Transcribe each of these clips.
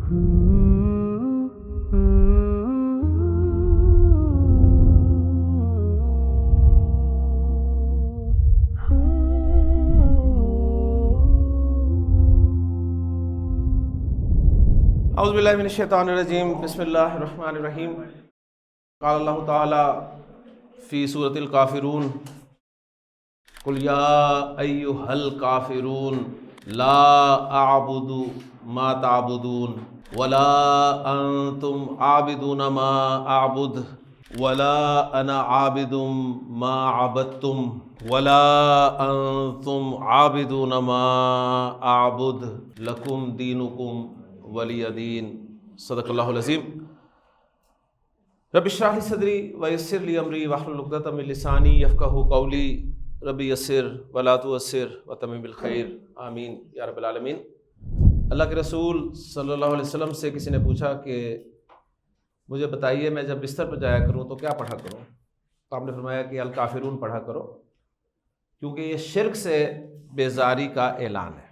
औज़ुबिल्लाहि मिनश्शैतानिर्रजीम बिस्मिल्लाहिर्रहमानिर्रहीम। क़ाल अल्लाहु तआला फ़ी सूरतिल काफ़िरून कुल या अय्युहल काफ़िरून ला अअबुदु मा तअबुदून वला अंतुम आबिदून मा अअबुद वला अना आबिदुम मा अबदतुम वला अंतुम आबिदून मा अअबुद लकुम दीनुकुम वलिय दीन। सदक़ल्लाहुल अज़ीम। रब्बि इश्रह ली सदरी व यस्सिर ली अमरी वहलुल उक़दतम मिन लिसानी यफ़क़हू क़ौली रब्बि यस्सिर वला तुअस्सिर व तम्मिम बिल खैर आमीन या रब्बल आलमीन। अल्लाह के रसूल सल्लल्लाहु अलैहि वसल्लम से किसी ने पूछा कि मुझे बताइए मैं जब बिस्तर पर जाया करूँ तो क्या पढ़ा करूँ? तो आपने फरमाया कि अल काफ़िरून पढ़ा करो, क्योंकि ये शिर्क से बेजारी का ऐलान है।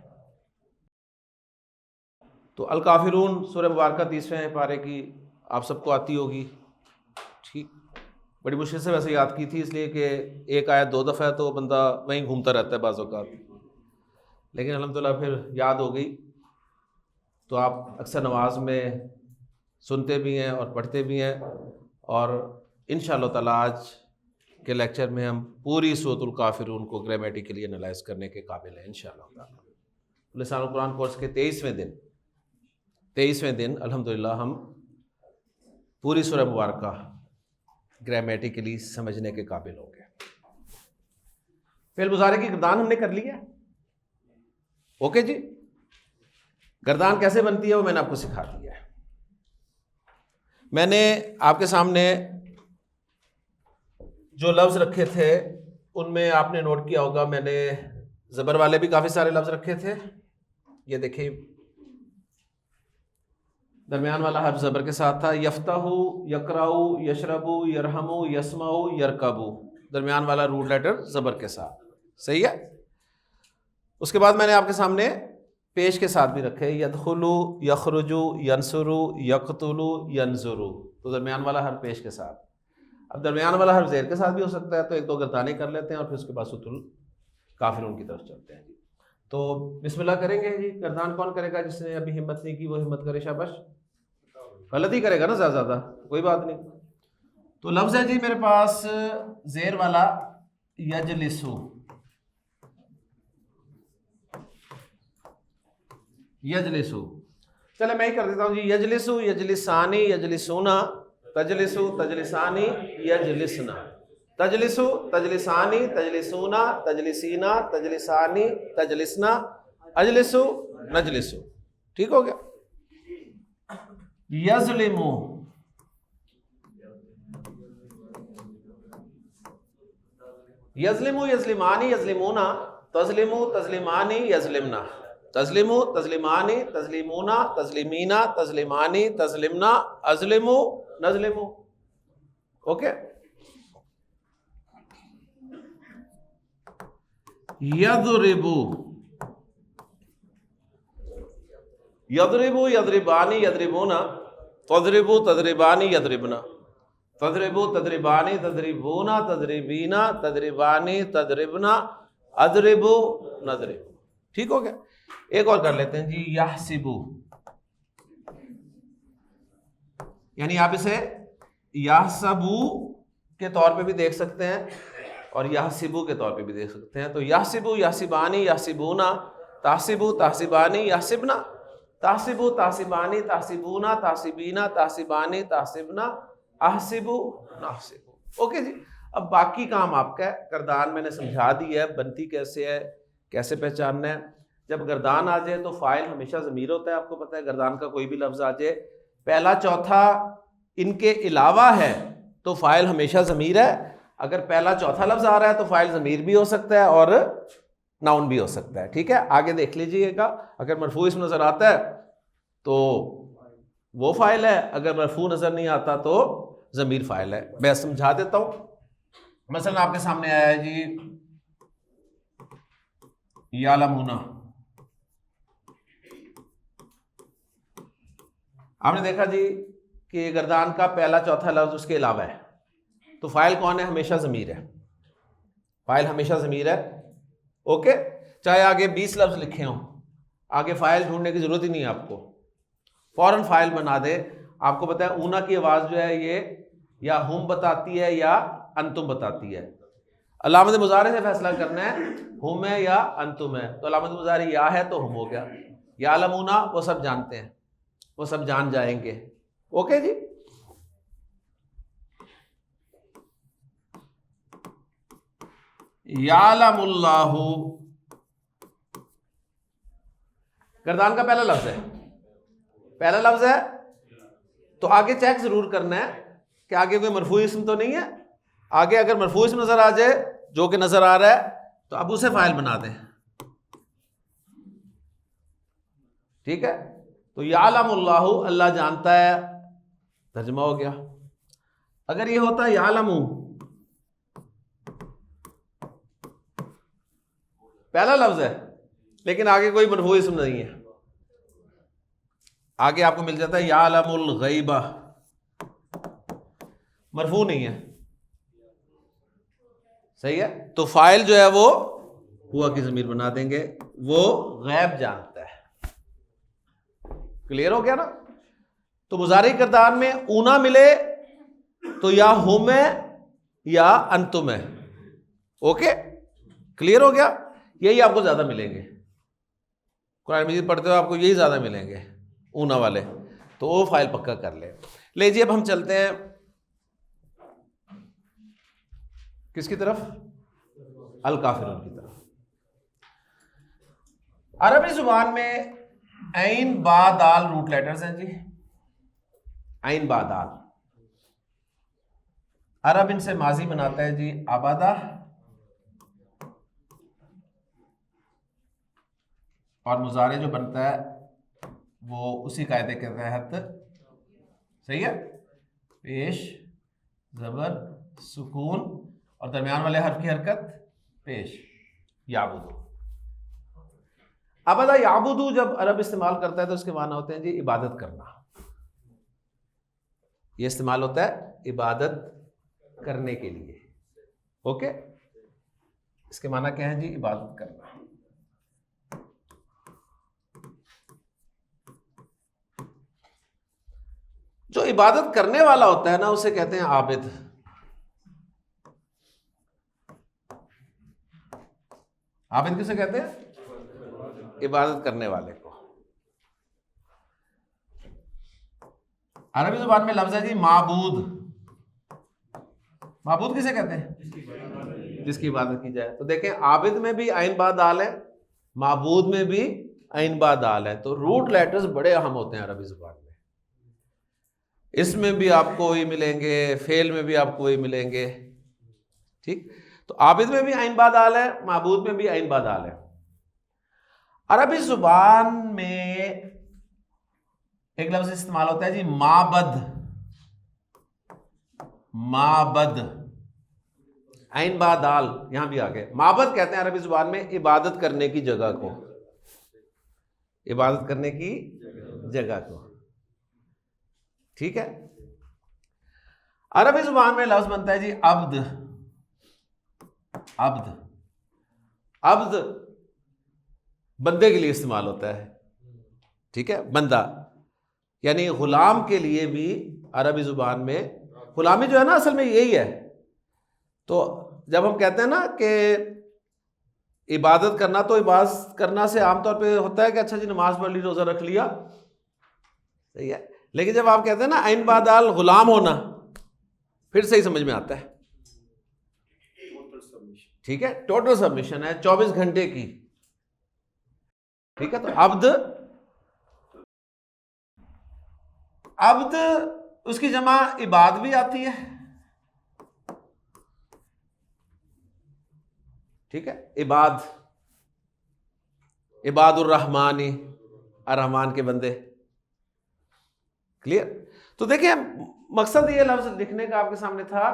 तो अल काफ़िरून सूरह मुबारका 30वें पारे की आप सबको आती होगी, ठीक। बड़ी मुश्किल से वैसे याद की थी, इसलिए कि एक आयत दो दफ़ा है तो बंदा वहीं घूमता रहता है बाज़ औक़ात, लेकिन अल्हम्दुलिल्लाह फिर याद हो गई। तो आप अक्सर नमाज में सुनते भी हैं और पढ़ते भी हैं, और इंशाअल्लाह ताला आज के लेक्चर में हम पूरी सूरतुल काफ़िरून को ग्रामेटिकली एनालाइज करने के काबिल हैं इंशाअल्लाह ताला। लिसानुल कुरान कोर्स के 23वें दिन अल्हम्दुलिल्लाह हम पूरी सूरह मुबारका ग्रामेटिकली समझने के काबिल हो गए। फ़िल मुज़ारे की गर्दान हमने कर लिया, ओके जी। गर्दान कैसे बनती है वो मैंने आपको सिखा दिया है। मैंने आपके सामने जो लफ्ज़ रखे थे उनमें आपने नोट किया होगा, मैंने ज़बर वाले भी काफ़ी सारे लफ्ज़ रखे थे। ये देखिए, दरमियान वाला हर्फ ज़बर के साथ था। यफ्ताहु, यकराऊ, यशरबु, यरहमु, यस्माउ, यरकबु, दरमियान वाला रूट लेटर ज़बर के साथ, सही है। उसके बाद मैंने आपके सामने पेश के साथ भी रखे, यदखुलु, यखरुजु, यनसुरु, यक़तुलु, यनजुरु, तो दरमियान वाला हर्फ पेश के साथ। अब दरमियान वाला हर्फ ज़ेर के साथ भी हो सकता है, तो एक दो गर्दाने कर लेते हैं और फिर उसके बाद सूरतुल काफ़िरून की तरफ चलते हैं जी। तो बिस्मिल्लाह करेंगे जी। गर्दान कौन करेगा? जिसने अभी हिम्मत नहीं की वो हिम्मत करे, शाबाश। गलती करेगा ना ज़्यादा, कोई बात नहीं। तो लफ्ज़ है जी मेरे पास ज़ेर वाला यजलिसु, यजलिसु। चले मैं ही कर देता हूँ जी। यजलिसु, यजलिसानी, यजलिसूना, तजलिसु, तजलिसानी, यजलिसना, तजलिसु, तजलिसानी, तजलिसूना, तजलिसीना, तजलिसानी, तजलिसना, अजलिसु, नजलिसु। ठीक हो गया। यज़लिमु, यज़लिमु, यज़लिमानी, यज़लिमूना, तज़लिमु, तज़लिमानी, यज़लिमना, तज़लिमु, तज़लिमानी, तज़लिमूना, तज़लिमीना, तज़लिमानी, तज़लिमना, अज़लिमु, नज़लिमु। ओके। यदरिबु, यदरिबु, यदरिबानी, यदरिबूना, तदरिबु, तदरिबानी, यदरिबना, तदरिबु, तदरिबानी, तदरिबूना, तदरिबीना, तदरिबानी, तदरिबना, अदरिबु, नदरिबु। ठीक हो गया। एक और कर लेते हैं जी। यहसिबु, यानी आप इसे यहसबु के तौर पे भी देख सकते हैं और यहसिबु के तौर पे भी देख सकते हैं। तो यहसिबु, यहसिबानी, यहसिबूना, ताहसिबु, ताहसिबानी, यहसिबना, ताहसिबु, ताहसिबानी, ताहसिबूना, ताहसिबीना, ताहसिबानी, ताहसिबना, अहसिबु, नाहसिबु। ओके जी। अब बाकी काम आपका है। गर्दान मैंने समझा दी है, बनती कैसे है, कैसे पहचानना है। जब गर्दान आ जाए तो फाइल हमेशा ज़मीर होता है, आपको पता है। गर्दान का कोई भी लफ्ज़ आ जाए, पहला चौथा इनके अलावा है तो फाइल हमेशा ज़मीर है। अगर पहला चौथा लफ्ज़ आ रहा है तो फाइल ज़मीर भी हो सकता है और नाउन भी हो सकता है। ठीक है, आगे देख लीजिएगा। अगर मरफू इसमें नज़र आता है तो वो फाइल है, अगर मरफू नज़र नहीं आता तो ज़मीर फाइल है। मैं समझा देता हूँ। मसलन आपके सामने आया है जी यालमुना, आपने देखा जी कि गर्दान का पहला चौथा लफ्ज उसके अलावा है, तो फाइल कौन है? हमेशा ज़मीर है, फाइल हमेशा ज़मीर है। ओके, चाहे आगे 20 लफ्ज लिखे हों, आगे फाइल ढूंढने की जरूरत ही नहीं है आपको, फौरन फाइल बना दे। आपको पता है ऊना की आवाज़ जो है ये या हुम बताती है या अंतुम बताती है। अलामत मुजारे से फैसला करना है हुम है या अंतुम है, तो अलामत मुजारे या है तो हुम हो गया, या अलमूना वो सब जानते हैं, वो सब जान जाएंगे। ओके जी, यालमुल्लाहु गर्दान का पहला लफ्ज है, पहला लफ्ज है, तो आगे चेक जरूर करना है कि आगे कोई मरफू इस्म तो नहीं है। आगे अगर मरफू इस्म नजर आ जाए, जो कि नजर आ रहा है, तो अब उसे फाइल बना दें। ठीक है, तो यालमुल्लाहु अल्लाह जानता है, तर्जुमा हो गया। अगर ये होता यालमु, पहला लफ्ज है लेकिन आगे कोई मरफू इस्म नहीं है, आगे आपको मिल जाता है यालमुल गैबा, मरफू नहीं है, सही है, तो फाइल जो है वो हुआ की ज़मीर बना देंगे, वो गैब जानता है। क्लियर हो गया ना? तो मुजारी गर्दान में ऊना मिले तो या हुम है या अंतुम है। ओके, क्लियर हो गया? यही आपको ज्यादा मिलेंगे, कुरान मजीद पढ़ते हुए आपको यही ज्यादा मिलेंगे ऊना वाले, तो वो फाइल पक्का कर ले जी। अब हम चलते हैं किसकी तरफ? अल काफिरून की तरफ। अरबी जुबान में ऐन बा दाल रूट लेटर्स हैं जी, ऐन बा दाल। अरब इनसे माजी बनाता है जी आबादा, और मुजारे जो बनता है वो उसी कायदे के तहत, सही है, पेश जबर सुकून और दरमियान वाले हर्फ की हरकत पेश, याबुदू। अबदा याबुदू जब अरब इस्तेमाल करता है तो उसके माना होते हैं जी इबादत करना, ये इस्तेमाल होता है इबादत करने के लिए। ओके, इसके माना क्या है जी? इबादत करना। जो इबादत करने वाला होता है ना उसे कहते हैं आबिद। आबिद किसे कहते हैं? इबादत करने वाले को। अरबी जुबान में लफ्ज है जी माबूद। माबूद किसे कहते हैं? जिसकी इबादत की जाए। तो देखें आबिद में भी आइन बा दाल है, माबूद में भी आइन बा दाल है, तो रूट लेटर्स बड़े अहम होते हैं अरबी जुबान में। इसमें भी आपको वही मिलेंगे, फेल में भी आपको वही मिलेंगे। ठीक, तो आबिद में भी आइन बा दाल है, माबूद में भी आइन बा दाल है। अरबी जुबान में एक लफ्ज इस्तेमाल होता है जी माबद। माबद, आइन बा दाल यहां भी आ गए। माबद कहते हैं अरबी जुबान में इबादत करने की जगह को, इबादत करने की जगह को। ठीक है, अरबी जुबान में लफ्ज बनता है जी अब्द। अब्द, अब्द बंदे के लिए इस्तेमाल होता है। ठीक है, बंदा यानी गुलाम के लिए भी अरबी जुबान में, गुलामी जो है ना असल में यही है। तो जब हम कहते हैं ना कि इबादत करना, तो इबादत करना से आमतौर पे होता है कि अच्छा जी नमाज पढ़ ली, रोजा रख लिया, सही है। लेकिन जब आप कहते हैं ना आइन बादाल गुलाम होना, फिर सही समझ में आता है। ठीक है, टोटल सबमिशन है 24 घंटे की। ठीक है, तो अब्द, अब्द उसकी जमा इबाद भी आती है। ठीक है, इबाद, इबादुर रहमानी, अर्रहमान के बंदे। क्लियर? तो देखिए मकसद ये लफ्ज लिखने का आपके सामने था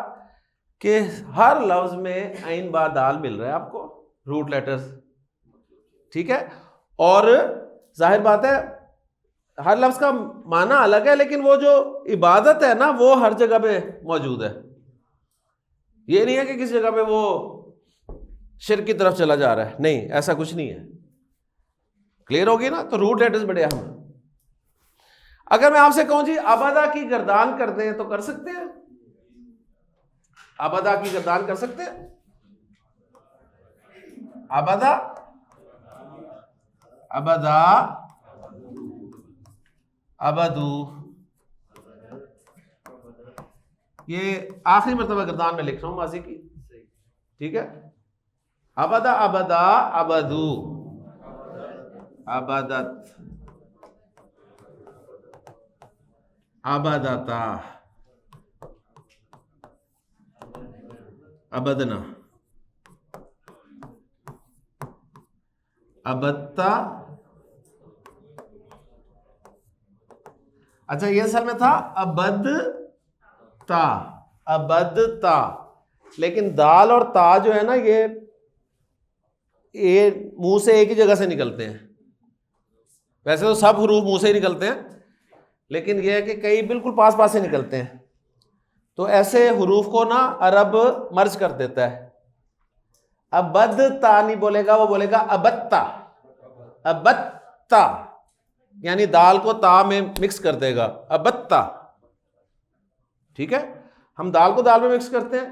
कि हर लफ्ज में आइन बा दाल मिल रहा है आपको, रूट लेटर्स। ठीक है, और जाहिर बात है हर लफ्ज का माना अलग है, लेकिन वो जो इबादत है ना वो हर जगह पे मौजूद है। ये नहीं है कि किसी जगह पे वो शिर्क की तरफ चला जा रहा है, नहीं, ऐसा कुछ नहीं है। क्लियर होगी ना? तो रूट एड्रेस बड़े अहम है। अगर मैं आपसे कहूं जी अबदा की गर्दान कर दें तो कर सकते हैं? अबदा की गर्दान कर सकते हैं? अबदा, अबदा, अबदू, ये आखिरी मरतबा गर्दान में लिख रहा हूं माजी की, ठीक है? अबदा, अबदा, अबदू, अबदत, अबदता, अबदना, अबदता। अच्छा, ये असल में था अबदता, अबदता, लेकिन दाल और ता जो है ना ये मुंह से एक ही जगह से निकलते हैं। वैसे तो सब हरूफ मुंह से ही निकलते हैं, लेकिन यह है कि कई बिल्कुल पास पास से निकलते हैं। तो ऐसे हरूफ को ना अरब मर्ज कर देता है। अबदता नहीं बोलेगा, वो बोलेगा अबत्ता, अबत्ता, यानी दाल को ता में मिक्स कर देगा, अबत्ता। ठीक है, हम दाल को दाल में मिक्स करते हैं,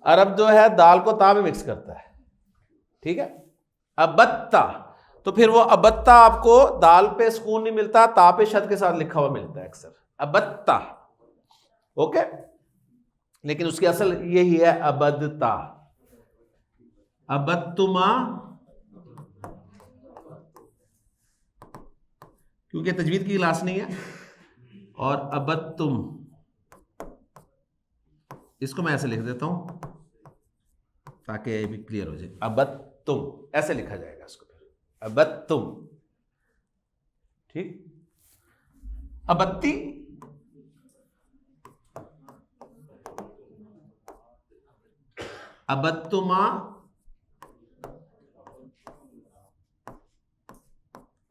अरब जो है दाल को ता में मिक्स करता है। ठीक है, अबत्ता। तो फिर वो अबत्ता आपको दाल पे सुकून नहीं मिलता, ता पे शद के साथ लिखा हुआ मिलता है अक्सर, अबत्ता। ओके, लेकिन उसकी असल यही है अबदता, अबत्तुमा, क्योंकि तजवीद की क्लास नहीं है। और अबत्तुम, इसको मैं ऐसे लिख देता हूं ताकि ये भी क्लियर हो जाए। अबत्तुम ऐसे लिखा जाएगा इसको, अबत्तुम। ठीक, अबत्ती, अबत्तुमा,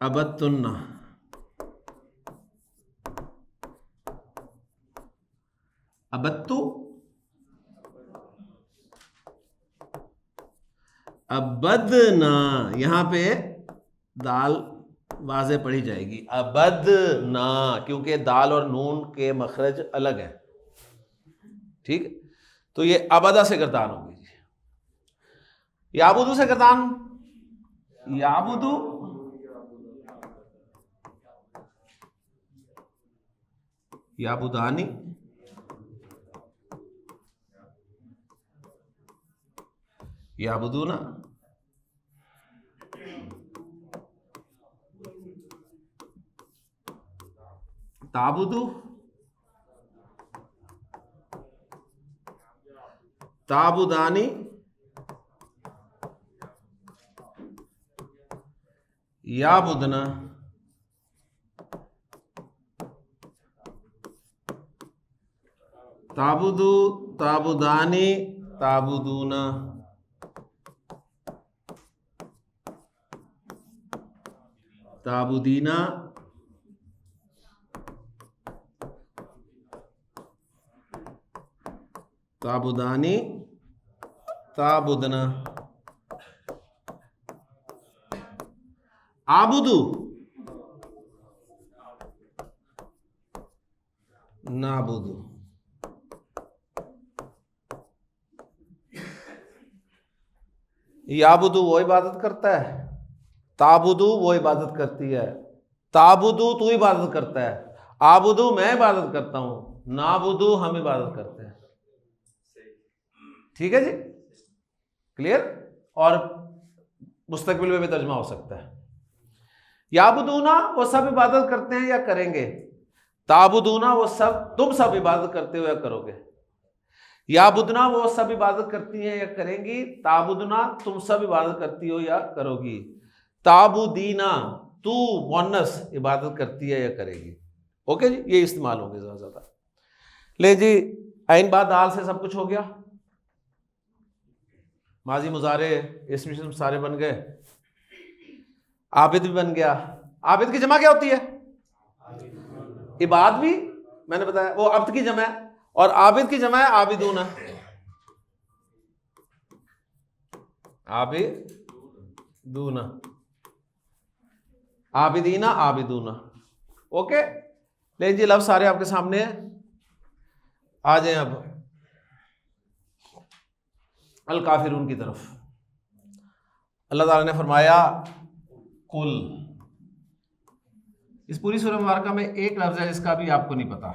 अबत्तुन्ना, अबत्तु, अबदना। यहां पे दाल वाज़े पढ़ी जाएगी, अबदना, क्योंकि दाल और नून के मखरज अलग हैं। ठीक, तो ये अबदा से गर्दान होगी। याबुदू से गर्दान, याबुदू, याबुदानी, याबुदूना, ताबुदू, ताबुदानी, याबुदना, ताबुदू, ताबुदानी, ताबुदूना, ताबुदीना, ताबुदानी, ताबुदना, आबुदू, नाबुदू। याबुदू वो इबादत करता है, ताबुदू वो इबादत करती है, ताबुदू तू इबादत करता है, आबुदू मैं इबादत करता हूं, नाबुदू हम इबादत करते हैं। ठीक है जी, क्लियर? और मुस्तकबिल में भी तर्जुमा हो सकता है। याबुदूना वो सब इबादत करते हैं या करेंगे, ताबुदूना वो सब तुम सब इबादत करते हो या करोगे। याबुदना वो सब इबादत करती हैं या करेंगी, ताबुदना तुम सब इबादत करती हो या करोगी, ताबुदीना तू मुअन्नस इबादत करती है या करेगी। ओके जी, ये इस्तेमाल होंगे ज़्यादा। ले जी, ऐन बाद दाल से सब कुछ हो गया, माजी मुजारे इसम सारे बन गए, आबिद भी बन गया, आबिद की जमा क्या होती है? इबाद भी मैंने बताया, वो अब्द की जमा है, और आबिद की जमा है आबिदूना। आबिदूना, आबिदीना, आबिदूना। ओके, लेकिन जी लफ्ज सारे आपके सामने हैं। आ जाए अब अल काफिरून की तरफ। अल्लाह ताला ने फरमाया कुल। इस पूरी सूरह मुबारका में एक लफ्ज है जिसका भी आपको नहीं पता,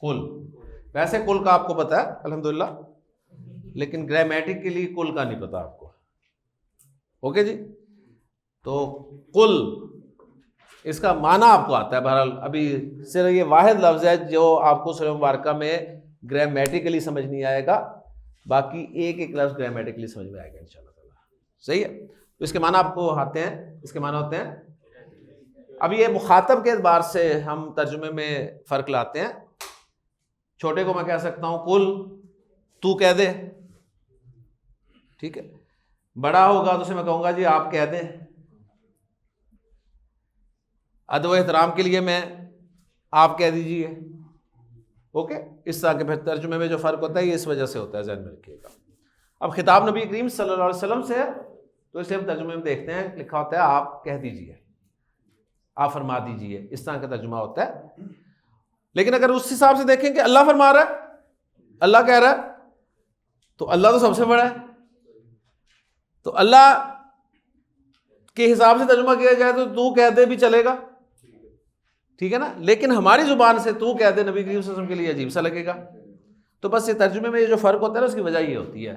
कुल। वैसे कुल का आपको पता है अल्हम्दुलिल्लाह, लेकिन ग्रामेटिकली कुल का नहीं पता आपको। ओके जी, तो कुल इसका माना आपको आता है। बहरहाल अभी सिर्फ ये वाहिद लफ्ज है जो आपको सूरह मुबारका में ग्रामेटिकली समझ नहीं आएगा, बाकी एक एक लफ्ज ग्रामेटिकली समझ में आएगा इंशाल्लाह ताला। सही है, तो इसके माना आपको आते हैं, इसके माना होते हैं। अब ये मुखातब के एतबार से हम तर्जुमे में फ़र्क लाते हैं। छोटे को मैं कह सकता हूँ कुल, तू कह दे, ठीक है। बड़ा होगा तो उसे मैं कहूँगा जी आप कह दें। अदब एहतराम के लिए मैं आप कह दीजिए। ओके, इस तरह के फिर तर्जुमे में जो फ़र्क होता है ये इस वजह से होता है, ज़हन में रखिएगा। अब खिताब नबी करीम सल्लल्लाहु अलैहि वसल्लम से है, तो इसे हम तर्जुमे में देखते हैं, लिखा होता है आप कह दीजिए, आप फरमा दीजिए, इस तरह का तर्जुमा होता है। लेकिन अगर उस हिसाब से देखें कि अल्लाह फरमा रहा है, अल्लाह कह रहा है, तो अल्लाह तो सबसे बड़ा है, तो अल्लाह के हिसाब से तर्जुमा किया जाए तो तू कह दे भी चलेगा, ठीक है ना। लेकिन हमारी जुबान से तू कह दे नबी करीम सल्लल्लाहु अलैहि वसल्लम के लिए अजीब सा लगेगा। तो बस ये तर्जुमे में ये जो फ़र्क होता है ना, उसकी वजह ये होती है,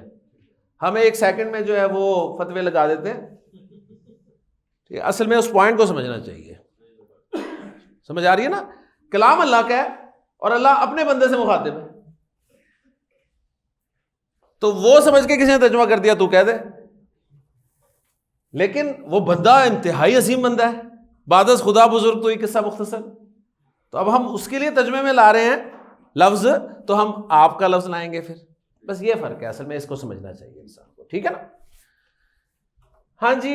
हमें एक सेकंड में जो है वो फतवे लगा देते हैं, ठीक है। असल में उस पॉइंट को समझना चाहिए। समझ आ रही है ना, कलाम अल्लाह का है और अल्लाह अपने बंदे से मुखातिब है, तो वो समझ के किसी ने तर्जुमा कर दिया तू कह दे, लेकिन वो बंदा इंतहाई अजीम बंदा है, बादस खुदा बुजुर्ग, तो ये किस्सा मुख्तसर। तो अब हम उसके लिए तर्जुमे में ला रहे हैं लफ्ज, तो हम आपका लफ्ज लाएंगे फिर। बस ये फर्क है, असल में इसको समझना चाहिए इंसान को, ठीक है ना। हाँ जी,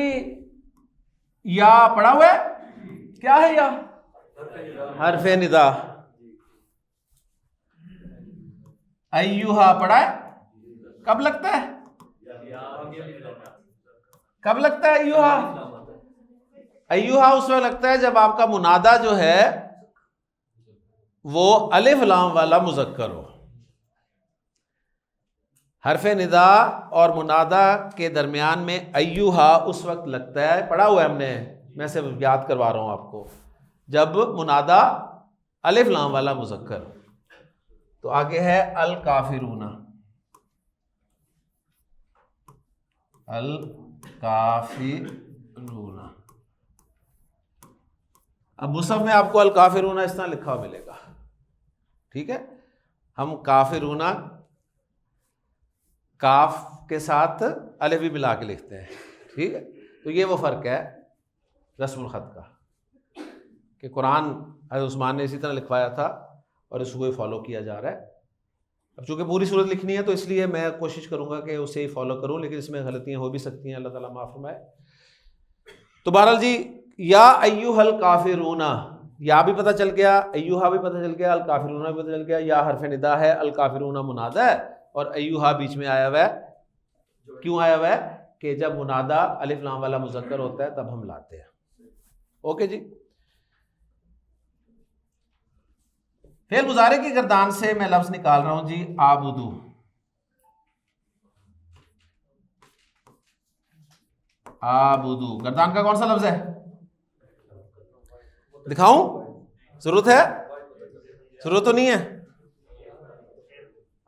या पढ़ा हुआ है, क्या है या? हरफे निदा। अय्युहा पढ़ा है, कब लगता है? कब लगता है अय्युहा? अय्युहा उस वक्त लगता है जब आपका मुनादा जो है वो अलिफ लाम वाला मुज़क्कर हो। हरफे निदा और मुनादा के दरमियान में अय्युहा उस वक्त लगता है, पढ़ा हुआ है हमने, मैं सिर्फ याद करवा रहा हूं आपको, जब मुनादा अलिफ लाम वाला मुज़क्कर। तो आगे है अल काफिरूना, अल काफिरूना। अब मुसहफ में आपको अल काफिरूना इस तरह लिखा हुआ मिलेगा, ठीक है। हम काफिरूना काफ के साथ अलिफ भी मिला के लिखते हैं, ठीक है। तो ये वो फ़र्क है रस्मुल ख़त का, कि कुरान हज़रत उस्मान ने इसी तरह लिखवाया था और इसको ही फॉलो किया जा रहा है। अब चूँकि पूरी सूरत लिखनी है तो इसलिए मैं कोशिश करूँगा कि उसे ही फॉलो करूँ, लेकिन इसमें गलतियाँ हो भी सकती हैं, अल्लाह ताला माफ़ फरमाए। तो बहरहाल जी, या अय्युहल काफिरूना, या भी पता चल गया, अय्युहा भी पता चल गया, अल काफिरूना भी पता चल गया। या हरफ निदा है, अल काफिरूना मुनादा है, और अय्युहा बीच में आया हुआ है। क्यों आया हुआ है? कि जब मुनादा अलिफ लाम वाला मुज़क्कर होता है तब हम लाते हैं। ओके जी। फेल मुजारे की गर्दान से मैं लफ्ज निकाल रहा हूं जी, आबुदू। आबुदू गर्दान का कौन सा लफ्ज है? दिखाऊं? जरूरत है? जरूरत तो नहीं है।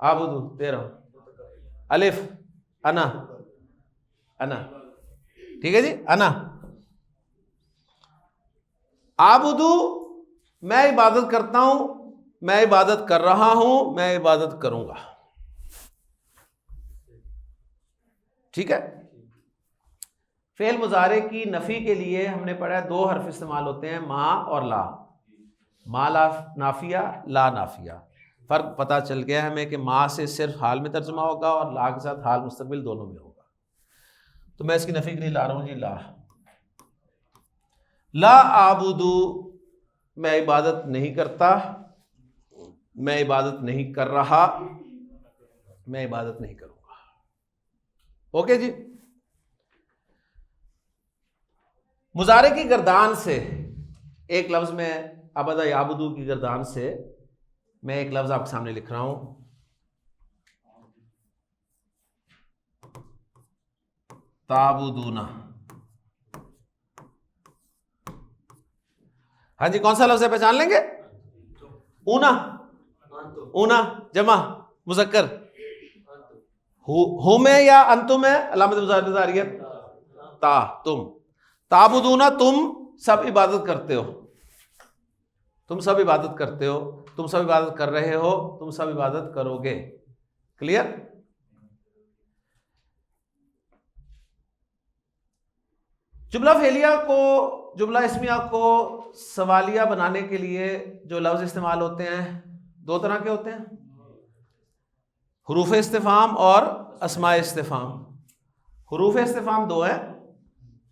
आबुदू दे रहा हूं, अलिफ अना, अना, ठीक है जी, अना। आबुदू मैं इबादत करता हूं, मैं इबादत कर रहा हूं, मैं इबादत करूंगा, ठीक है। फेल मुजारे की नफी के लिए हमने पढ़ा है दो हर्फ इस्तेमाल होते हैं, मा और ला। मा ला नाफिया, ला नाफिया। फ़र्क पता चल गया हमें कि मा से सिर्फ हाल में तर्जुमा होगा और ला के साथ हाल मुस्तकबिल दोनों में होगा। तो मैं इसकी नफी के लिए ला रहा हूं जी ला। ला आबुदू, मैं इबादत नहीं करता, मैं इबादत नहीं कर रहा, मैं इबादत नहीं करूंगा। ओके जी। मुजारे की गर्दान से एक लफ्ज में अबदा याबुदू की गर्दान से मैं एक लफ्ज आपके सामने लिख रहा हूं, ताबुदूना। हाँ जी, कौन सा लफ्ज है, पहचान लेंगे? ऊना, ऊना जमा मुजक्कर, हु में या अंतुम है, अलामत मुजारियत ता, तुम। ताबुदूना, तुम सब इबादत करते हो, तुम सब इबादत करते हो, तुम सब इबादत कर रहे हो, तुम सब इबादत करोगे। क्लियर? जुमला फेलिया को, जुमला इस्मिया को सवालिया बनाने के लिए जो लफ्ज इस्तेमाल होते हैं दो तरह के होते हैं, हुरूफ इस्तिफाम और अस्माए इस्तिफाम। हुरूफ इस्तिफाम दो है,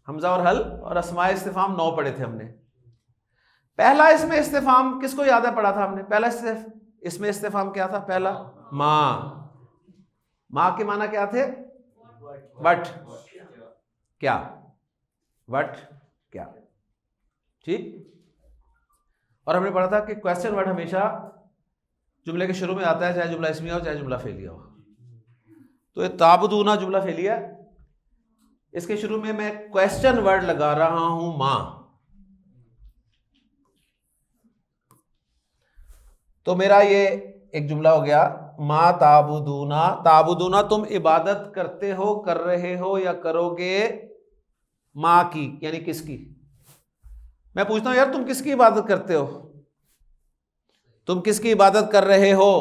हमजा और हल, और अस्माए इस्तिफाम 9 पढ़े थे हमने। पहला इसमें इस्तिफाम किसको याद है, पढ़ा था हमने? पहला इसमें इस्तिफाम क्या था? पहला माँ। माँ के माना क्या थे? वट, क्या, वट क्या, ठीक। और हमने पढ़ा था कि क्वेश्चन वर्ड हमेशा जुमले के शुरू में आता है, चाहे जुमला इस्मिया हो चाहे जुमला फेलिया हो। तो ये ताबुदूना जुमला फेलिया, इसके शुरू में मैं क्वेश्चन वर्ड लगा रहा हूं, मां। तो मेरा ये एक जुमला हो गया, मां ताबुदूना। ताबुदूना तुम इबादत करते हो, कर रहे हो या करोगे, मां की यानी किसकी। मैं पूछता हूं यार, तुम किसकी इबादत करते हो? तुम किसकी इबादत कर रहे हो?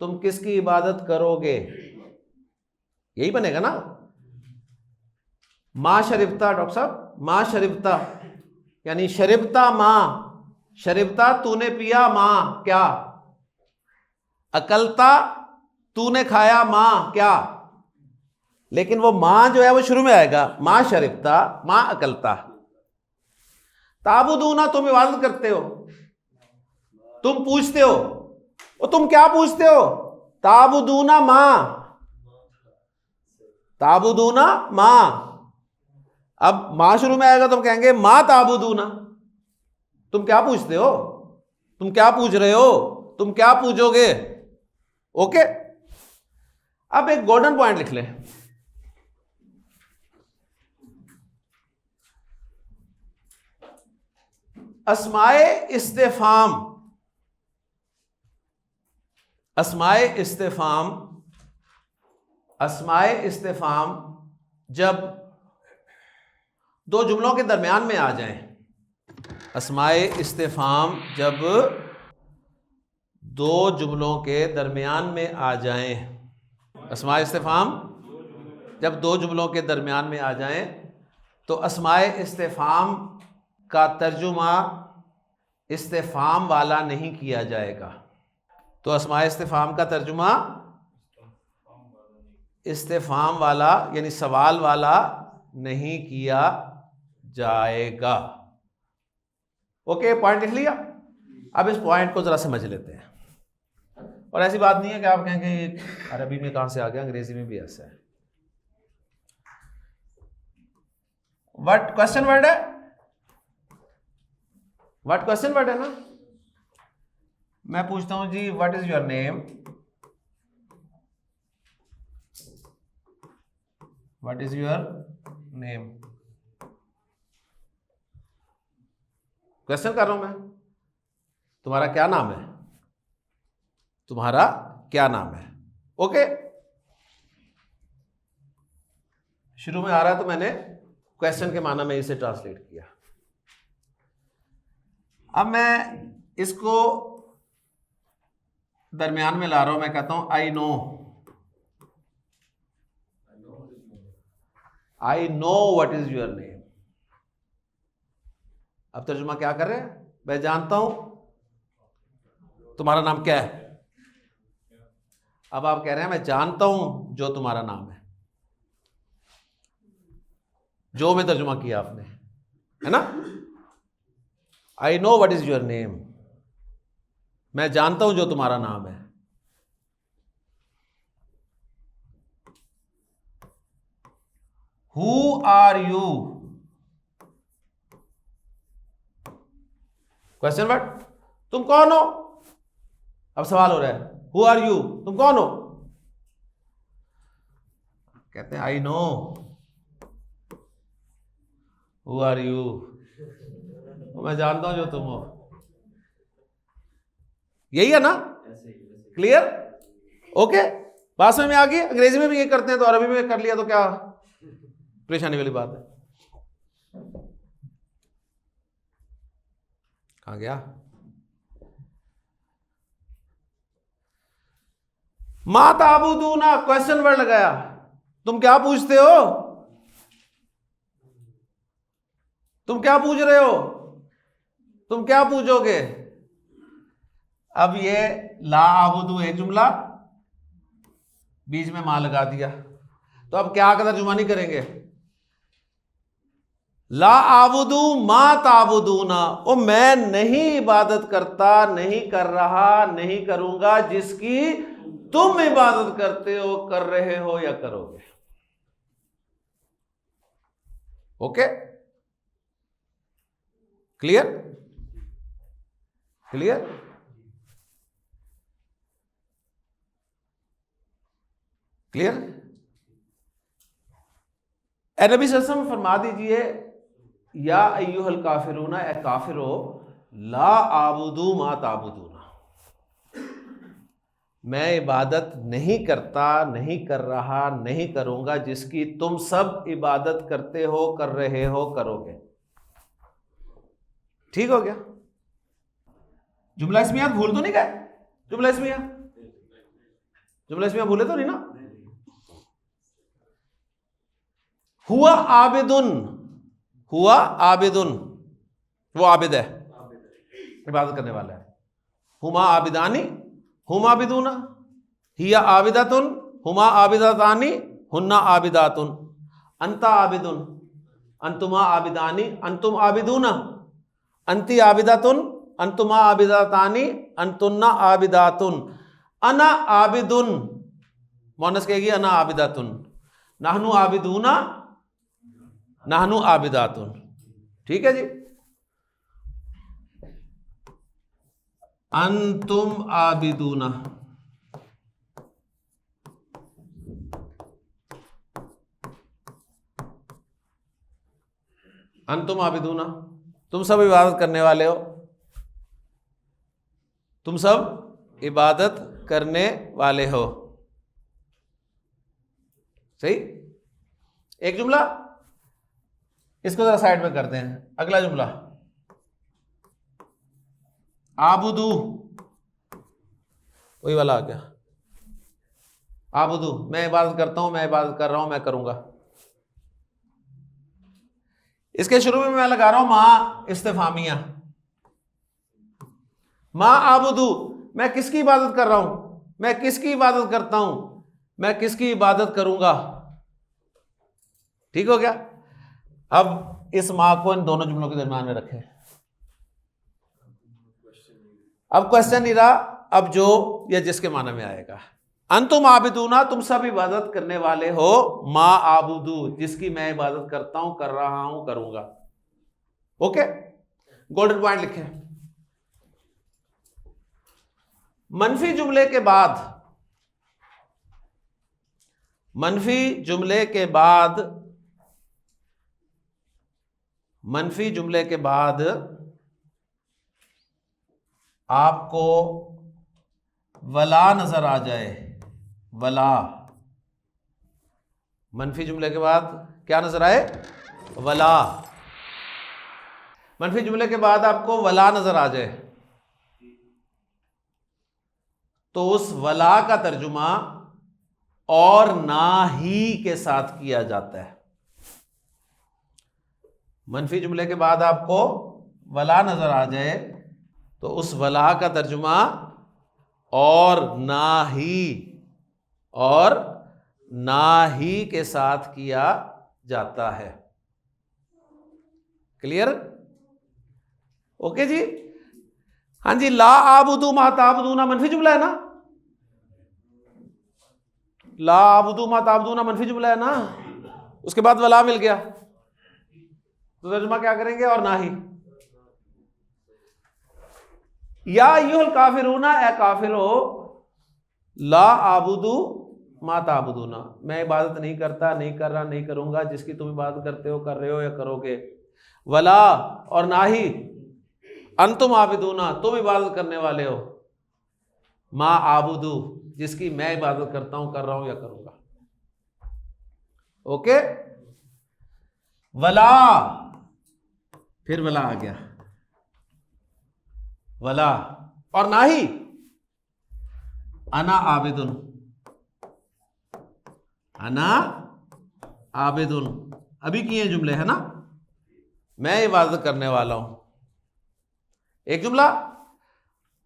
तुम किसकी इबादत करोगे? यही बनेगा ना। मां शरिबता, डॉक्टर साहब, मां शरिबता यानी शरिबता मां, शरिबता तूने पिया, मां क्या, अकलता तूने खाया, मां क्या। लेकिन वो मां जो है वो शुरू में आएगा, मां शरिबता, मां अकलता। ताबुदूना तुम इबादत करते हो, तुम पूछते हो, और तुम क्या पूछते हो? ताबुदूना मां, ताबुदूना मां। अब मां शुरू में आएगा तो हम कहेंगे मां ताबुदूना, तुम क्या पूछते हो, तुम क्या पूछ रहे हो, तुम क्या पूछोगे। ओके। अब एक गोल्डन पॉइंट लिख लें, अस्माए इस्तिफाम, अस्माए इस्तिफाम, अस्माए इस्तिफाम जब दो जुमलों के दरमियान में आ जाएं, अस्माए इस्तिफाम जब दो जुमलों के दरमियान में आ जाएं, अस्माए इस्तिफाम जब दो जुमलों के दरमियान में आ जाएं, तो अस्माए इस्तिफाम का तर्जुमा इस्तिफाम वाला नहीं किया जाएगा। तो अस्माए इस्तिफाम का तर्जुमा इस्तिफाम वाला यानी सवाल वाला नहीं किया जाएगा। ओके, पॉइंट लिख लिया। अब इस पॉइंट को जरा समझ लेते हैं। और ऐसी बात नहीं है कि आप कहेंगे अरबी में कहां से आ गया, अंग्रेजी में भी ऐसा है। व्हाट क्वेश्चन वर्ड है, व्हाट क्वेश्चन वर्ड है ना। मैं पूछता हूं जी, what is your name, what is your name, question कर रहा हूं मैं, तुम्हारा क्या नाम है, तुम्हारा क्या नाम है। ओके, शुरू में आ रहा है तो मैंने क्वेश्चन के माना में इसे ट्रांसलेट किया। अब मैं इसको दरमियान में ला रहा हूं, मैं कहता हूं I know, I know what is your name. अब तर्जुमा क्या कर रहे हैं, मैं जानता हूं तुम्हारा नाम क्या है। अब आप कह रहे हैं मैं जानता हूं जो तुम्हारा नाम है, जो में तर्जुमा किया आपने, है ना। I know what is your name, मैं जानता हूं जो तुम्हारा नाम है। Who are you, question word, तुम कौन हो। अब सवाल हो रहा है हु आर यू, तुम कौन हो। कहते हैं I know who are you, मैं जानता हूं जो तुम हो। यही है ना, क्लियर, ओके। बात समझ में आ गई। अंग्रेजी में भी ये करते हैं तो अरबी में कर लिया तो क्या परेशानी वाली बात है। कहां गया, मा ताबुदूना, क्वेश्चन वर्ड लगाया, तुम क्या पूछते हो, तुम क्या पूछ रहे हो, तुम क्या पूछोगे। अब ये ला आबुदू एक जुमला, बीच में मां लगा दिया, तो अब क्या का तर्जुमा नहीं करेंगे। ला आबुदू मा ताबुदूना, ओ मैं नहीं इबादत करता, नहीं कर रहा, नहीं करूंगा जिसकी तुम इबादत करते हो, कर रहे हो या करोगे। Okay, clear, clear. क्लियर। ए नबी सल्लल्लाहु अलैहि वसल्लम फरमा दीजिए, या अय्युहल काफिरूना, ए काफिरो, ला आबुदू मा ताबुदूना, मैं इबादत नहीं करता, नहीं कर रहा, नहीं करूंगा जिसकी तुम सब इबादत करते हो, कर रहे हो, करोगे। ठीक हो गया। जुमला इस्मिया भूल तो नहीं गए, जुमला इस्मिया, जुमला इस्मिया भूले तो नहीं ना। हुआ आबिदुन, हुआ आबिदुन, वो आबिद है, इबादत करने वाला है। हुमा आबिदानी, हुमा आबिदूना, हिया आबिदातुन, हुमा आबिदातानी, हुन्ना आबिदातुन, अंता आबिदुन, अंतुमा आबिदानी, अंतुम आबिदूना, अंती आबिदातुन, अंतुमा आबिदातानी, अंतुन्ना आबिदातुन, अना आबिदुन, मोनस कहेगी अना आबिदातुन, नाहनु आबिदूना, नाहनु आबिदातुन। ठीक है जी। अंतुम आबिदूना, अंतुम आबिदूना, तुम सब इबादत करने वाले हो, तुम सब इबादत करने वाले हो। सही। एक जुमला इसको जरा साइड में करते हैं। अगला जुमला, आबुदू, वही वाला आ गया, आबुदू, मैं इबादत करता हूं, मैं इबादत कर रहा हूं, मैं करूंगा। इसके शुरू में मैं लगा रहा हूं मां इस्तिफामिया, मां आबुदू, मैं किसकी इबादत कर रहा हूं, मैं किसकी इबादत करता हूं, मैं किसकी इबादत करूंगा। ठीक हो गया। अब इस मां को इन दोनों जुमलों के दरम्यान में रखें। अब क्वेश्चन नहीं रहा, अब जो या जिसके माना में आएगा। अंतुम आबिदूना, तुम सब इबादत करने वाले हो, मा आबुदू, जिसकी मैं इबादत करता हूं, कर रहा हूं, करूंगा। ओके, गोल्डन पॉइंट लिखे। मनफी जुमले के बाद, मनफी जुमले के बाद, मनफी जुमले के बाद आपको वला नजर आ जाए, वला, मनफी जुमले के बाद क्या नजर आए, वला, मनफी जुमले के बाद आपको वला नजर आ जाए, तो उस वला का तर्जुमा और ना ही के साथ किया जाता है। मनफी जुमले के बाद आपको वला नजर आ जाए तो उस वला का तर्जुमा और ना ही के साथ किया जाता है। क्लियर। ओके जी। हाँ जी, ला आबुदू मा ताबुदूना मनफी जुमला है ना, ला आबुदू मा ताबुदूना मनफी जुमला है ना, उसके बाद वला मिल गया तो तर्जुमा क्या करेंगे, और ना ही। या अय्युहल काफिरूना, ए काफिरो, ला आबुदू मा ताबुदूना, मैं इबादत नहीं करता, नहीं कर रहा, नहीं करूंगा जिसकी तुम इबादत करते हो, कर रहे हो या करोगे। वला, और ना ही, अंतुम आबिदूना, तुम इबादत करने वाले हो, मा आबुदू, जिसकी मैं इबादत करता हूं, कर रहा हूं या करूंगा। ओके, वला, फिर वला आ गया, वला, और ना ही, अना आबिदुन, अना आबिदुन, अभी किए जुमले है ना, मैं इबादत करने वाला हूं, एक जुमला।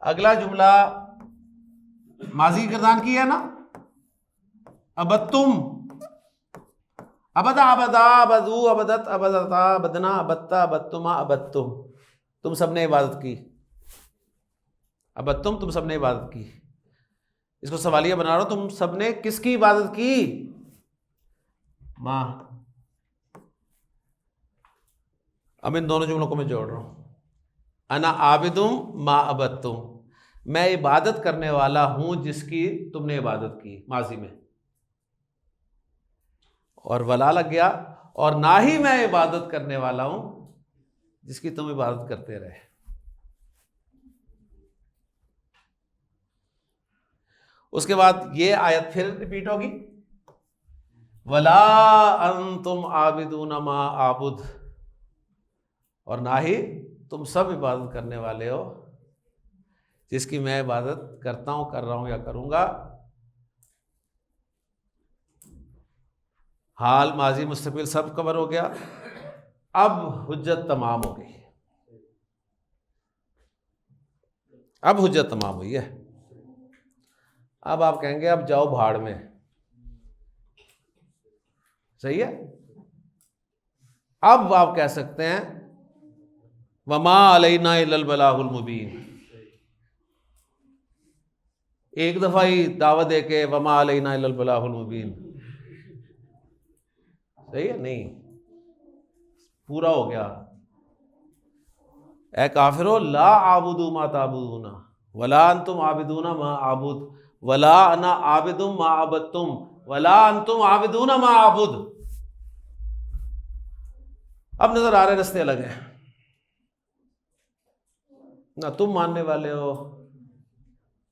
अगला जुमला माजी किरदार की है ना, अबत्तुम, अबदा, अबदा, अबदू, अबदत, अबदता, अबदना, अबत्ता, अबत्तुमा, अबत्तुम, तुम सबने इबादत की। अबत्तुम, तुम सबने इबादत की। इसको सवालिया बना रहा हूं, तुम सबने किसकी इबादत की, मां। अब इन दोनों जुमलों को मैं जोड़ रहा हूं, अना आबिदुम मा अबत्तुम, मैं इबादत करने वाला हूं जिसकी तुमने इबादत की, माजी में, और वला लग गया, और ना ही मैं इबादत करने वाला हूं जिसकी तुम इबादत करते रहे। उसके बाद ये आयत फिर रिपीट होगी, वला अंतुम आबिदून मा आबुद, और ना ही तुम सब इबादत करने वाले हो जिसकी मैं इबादत करता हूं, कर रहा हूं या करूंगा। हाल, माजी, मुस्तकबिल सब कवर हो गया। अब हुज्जत तमाम हो गई, अब हुज्जत तमाम हुई है। अब आप कहेंगे अब जाओ भाड़ में, सही है। अब आप कह सकते हैं वमा अलैना इल्लल बलागुल मुबीन, एक दफा ही दावत दे के वमा अलैना इल्लल बलागुल मुबीन, सही है, नहीं, पूरा हो गया। ए काफिरो, ला आबुदू मा ताबुदूना, वला अंतुम आबिदूना मा आबुद, वला अना आबिदुम मा अबत्तुम, वला अंतुम आबिदूना मा आबुद। अब नजर आ रहे रास्ते अलग हैं, ना तुम मानने वाले हो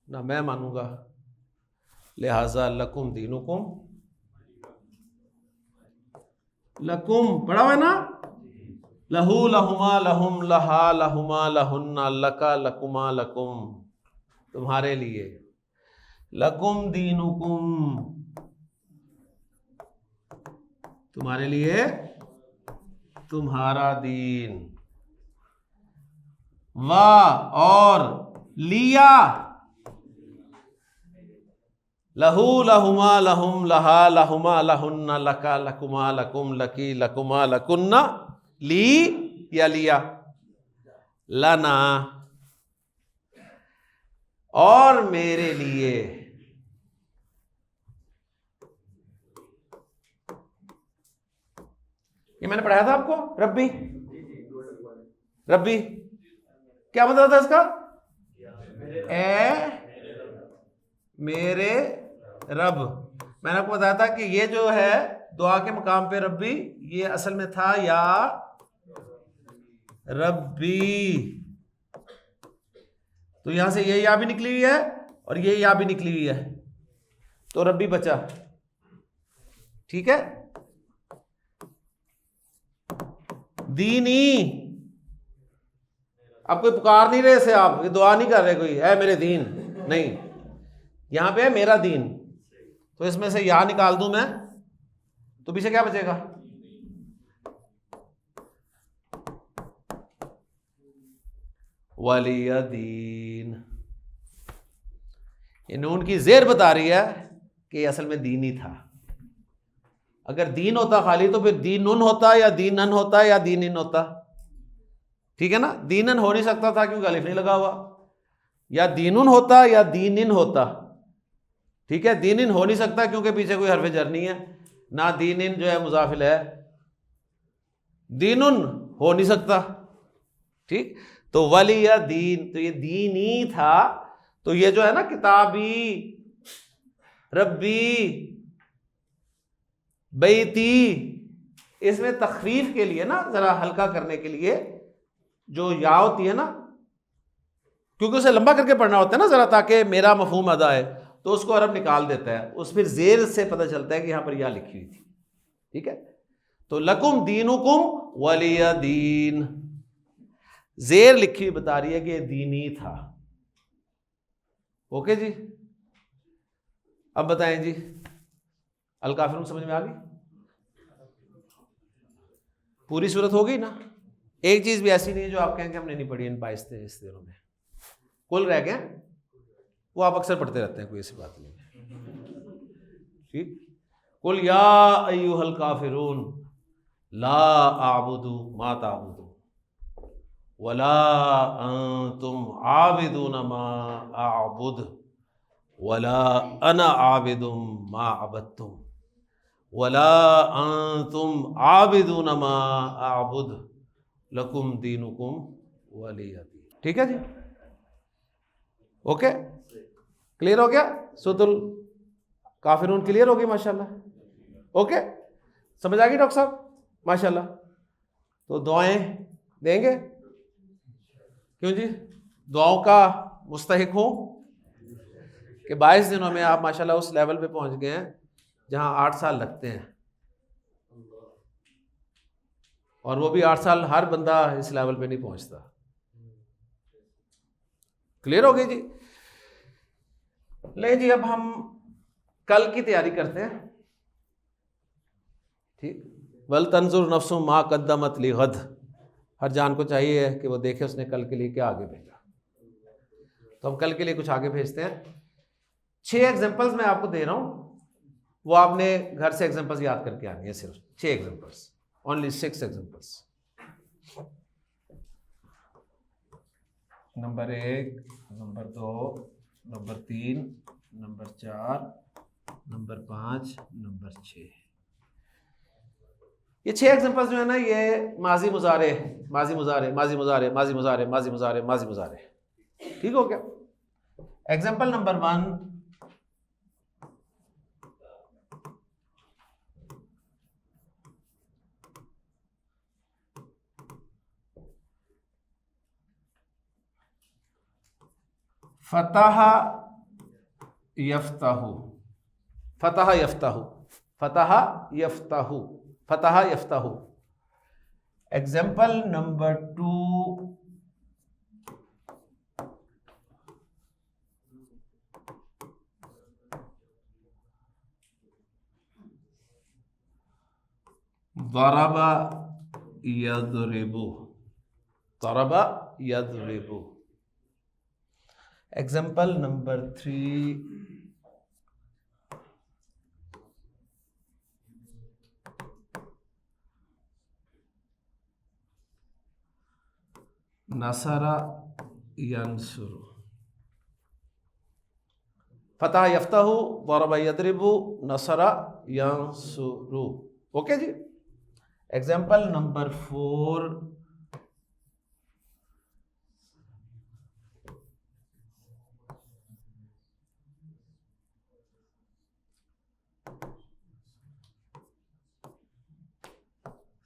ना मैं मानूंगा, लिहाजा लकुम दीनुकुम, लकुम पढ़ा हुआ है ना, लहू लहुमा लहुम लहा लहुमा लहुन्ना लका लकुमा लकुम, तुम्हारे लिए, लकुम दीनुकुम, तुम्हारे लिए तुम्हारा दीन, वाह, और लिया, लहू लहुमा लहुम लहा लहुमा लहुन्ना लका लकुमा लकुम लकी लकुमा लकुन्ना, ली या लिया, लना, और मेरे लिए, ये मैंने पढ़ाया था आपको, रब्बी, रब्बी क्या मतलब था इसका, ए मेरे रब। मैंने आपको बताया था कि ये जो है दुआ के मकाम पे रब्बी, ये असल में था या रब्बी, तो यहां से ये या भी निकली हुई है और ये या भी निकली हुई है, तो रब्बी बचा, ठीक है। दीनी, अब कोई पुकार नहीं रहे इसे, आप ये दुआ नहीं कर रहे कोई है मेरे दीन, नहीं, यहां पे है मेरा दीन, तो इसमें से या निकाल दूं मैं तो पीछे क्या बचेगा, वलिया दीन। ये नून की जेर बता रही है कि असल में दीन ही था। अगर दीन होता खाली तो फिर दीन नून होता या दीन नन होता या दीन इन होता, ठीक है ना, दीनन हो नहीं सकता था क्योंकि अलिफ नहीं लगा हुआ, या दीनुन होता या दीनिन होता, ठीक है। दीनिन हो नहीं सकता क्योंकि पीछे कोई हरफ जर नहीं है, ना दीनिन जो है मुजाफिल है, दीनुन हो नहीं सकता, ठीक। तो वली या दीन, तो ये दीनी था, तो ये जो है ना किताबी, रब्बी, बैती, इसमें तखफीफ के लिए ना, जरा हल्का करने के लिए जो या होती है ना, क्योंकि उसे लंबा करके पढ़ना होता है ना जरा, ताकि मेरा मफहूम अदा है, तो उसको अरब निकाल देता है, उस फिर जेर से पता चलता है कि यहां पर या लिखी हुई थी, ठीक है। तो लकुम दीनुकुम वलिया दीन, जेर लिखी हुई बता रही है कि दीनी था। ओके जी, अब बताएं जी, अल काफिरून समझ में आ गई? पूरी सूरत हो गई ना? एक चीज भी ऐसी नहीं है जो आप कहें कि हमने नहीं पढ़ी इन 22 इस दिनों में, कुल रह गए, वो आप अक्सर पढ़ते रहते हैं, कोई ऐसी बात नहीं है, ठीक। कुल या अय्युहल काफिरून ला आबुदु मा ताबुदु वला अंतुम आबिदून मा आबुद वला अना आबिदुम मा अबदतुम वला अंतुम आबिदून मा आबुद लकुम दीनुकुम वलिया दीन। ठीक है जी, ओके, क्लियर हो गया? सूरतुल काफिरून क्लियर हो गई माशाल्लाह, ओके, समझ आ गई डॉक्टर साहब? माशाल्लाह। तो दुआएं देंगे? क्यों जी, दुआओं का मुस्तहिक हो कि 22 दिनों में आप माशाल्लाह उस लेवल पे पहुंच गए हैं जहां 8 साल लगते हैं, और वो भी 8 साल हर बंदा इस लेवल पे नहीं पहुंचता। क्लियर हो गई जी? ले जी, अब हम कल की तैयारी करते हैं, ठीक। वल तंजुर नफ्सुम मा कद्दमत ली गद, हर जान को चाहिए कि वो देखे उसने कल के लिए क्या आगे भेजा। तो हम कल के लिए कुछ आगे भेजते हैं। 6 एग्जांपल्स मैं आपको दे रहा हूं, वो आपने घर से एग्जांपल्स याद करके आनी है, सिर्फ 6 examples, only 6 examples. Number 1, number 2, number 3, number 4, number 5, number 6। ये 6 एग्जांपल्स जो है ना, ये माजी मुजारे, माजी मुजारे, माजी मुजारे, माजी मुजारे, माजी मुजारे, माजी मुजारे, ठीक हो गया? एग्जांपल नंबर 1, फतह यफ्ताहु, फतह यफ्ताहु, फतह यफ्ताहु, फतह यफ्ताहु। एग्जाम्पल नंबर 2, ज़रबा यज़रिबु, ज़रबा यज़रिबु। एग्जाम्पल नंबर 3, नसरा यंसुरु। फतह यफ्ताहु, ज़रबा यज़रिबु, नसरा यंसुरु। ओके जी। एग्जाम्पल नंबर 4,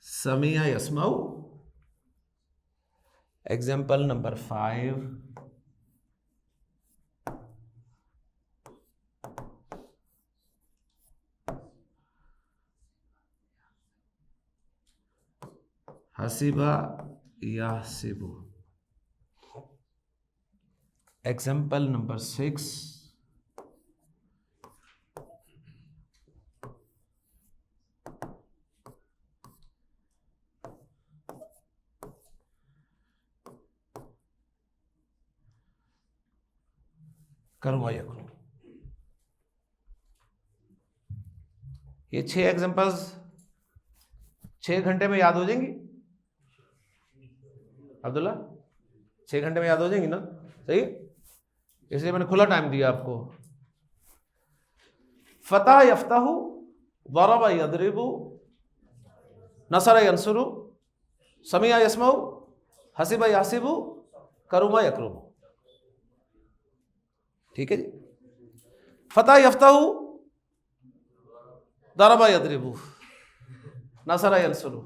समिया यस्माउ। एग्जाम्पल नंबर 5, हसीबा यहसिबु। एग्जाम्पल नंबर 6, करूँ यकून। ये 6 एग्जाम्पल्स 6 घंटे में याद हो जाएंगी? अब्दुल्ला 6 घंटे में याद हो जाएंगी ना? सही, इसलिए मैंने खुला टाइम दिया आपको। फतह यफ्ताहु, ज़रब यदरिबु, नसर यंसुरु, समिया यस्मउ, हसिब यासिबु, करुमा यकरुमु। ठीक है जी। फतह यफ्ताहु, ज़रब यदरिबु, नसर यंसुरु,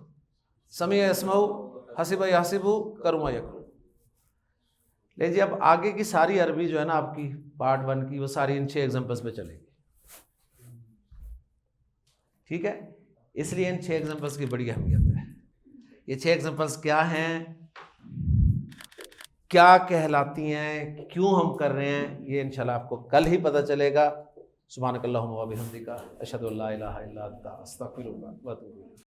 समिया यस्मउ, हसिब यासिबु, करुमा यकरुमु। लीजिए अब आगे की सारी अरबी जो है ना आपकी पार्ट 1 की, वो सारी इन 6 एग्जांपल्स पे चलेगी। ठीक है, इसलिए इन 6 एग्जांपल्स की बड़ी अहमियत है। ये 6 एग्जांपल्स क्या हैं, क्या कहलाती हैं, क्यों हम कर रहे हैं, ये इंशाल्लाह आपको कल ही पता चलेगा। सुब्हानकल्लाहुम्मा व बिहम्दिका, अशहदु अल्ला इलाहा इल्ला अंता, अस्तगफिरुका व अतूबु इलैक।